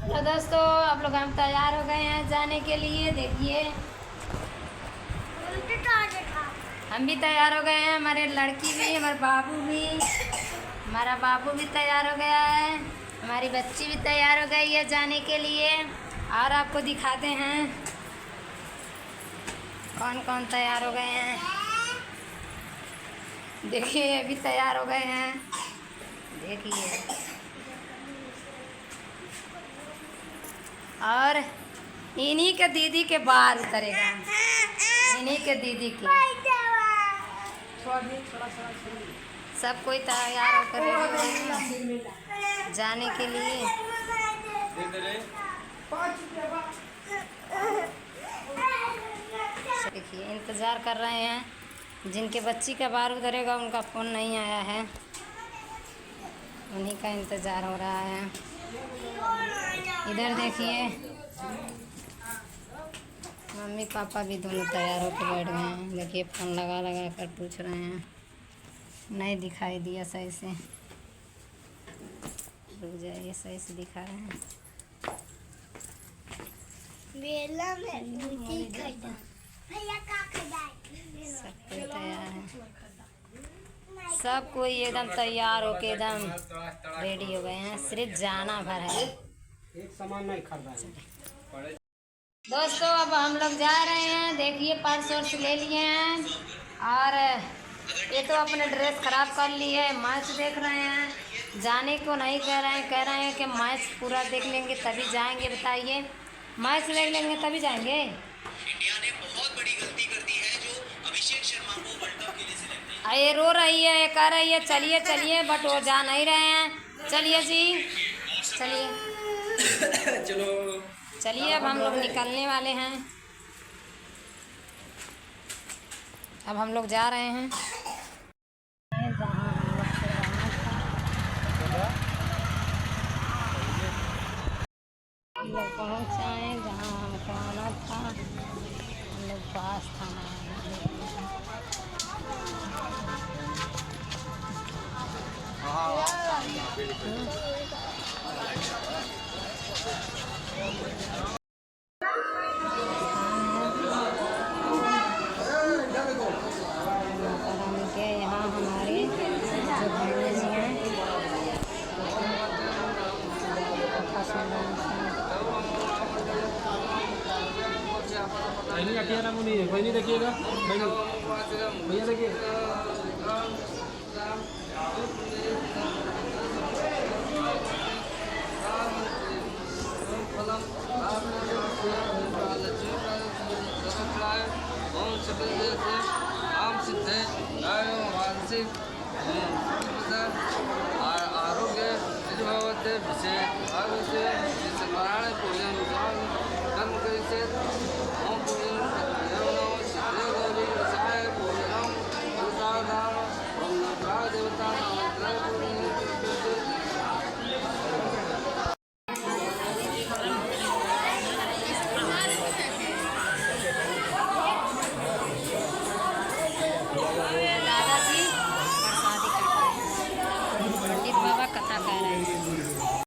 तो दोस्तों आप लोग हम तैयार हो गए हैं जाने के लिए। देखिए हम भी तैयार हो गए हैं, हमारे लड़की भी, हमारा बाबू भी तैयार हो गया है, हमारी बच्ची भी तैयार हो गई है जाने के लिए। और आपको दिखाते हैं कौन कौन तैयार हो गए हैं। देखिए अभी तैयार हो गए हैं, देखिए। और इन्हीं के दीदी के बाल उतरेगा, इन्हीं के दीदी के। सब कोई तैयार होकर जाने के लिए। देखिए इंतज़ार कर रहे हैं, जिनके बच्ची का बाल उतरेगा उनका फ़ोन नहीं आया है, उन्हीं का इंतज़ार हो रहा है। इधर देखिए मम्मी पापा भी दोनों तैयार होकर बैठ गए हैं। देखिए फ़ोन लगा लगा कर पूछ रहे हैं, नहीं दिखाई दिया सही से, रुक जाइए, सही से दिखा रहे हैं। सब कोई तैयार है, सब कोई एकदम तैयार होके एकदम रेडी हो गए हैं, सिर्फ जाना भर है। एक सामान नहीं खरीदा है। दोस्तों अब हम लोग जा रहे हैं। देखिए पर्स वर्स ले लिए हैं, और ये तो अपने ड्रेस खराब कर ली है। मैच देख रहे हैं, जाने को नहीं कह रहे हैं कि मैच पूरा देख लेंगे तभी जाएंगे। बताइए, मैच देख लेंगे तभी जाएंगे। इंडिया ने बहुत बड़ी गलती कर दी है जो अभिषेक शर्मा को वर्ल्ड कप के लिए सिलेक्ट है। ये रो रही है, कह रही है चलिए चलिए, बट वो जा नहीं रहे हैं। चलिए जी, चलिए चलो चलिए, अब हम लोग निकलने वाले हैं, अब हम लोग जा रहे हैं। हम लोग पहुँच आए जहाँ हमको आना था, हम लोग पास था। यहाँ हमारे जो भाई जी हैं बहनी देखिएगा, भैया देखिए। आरोग्य विषय कर्म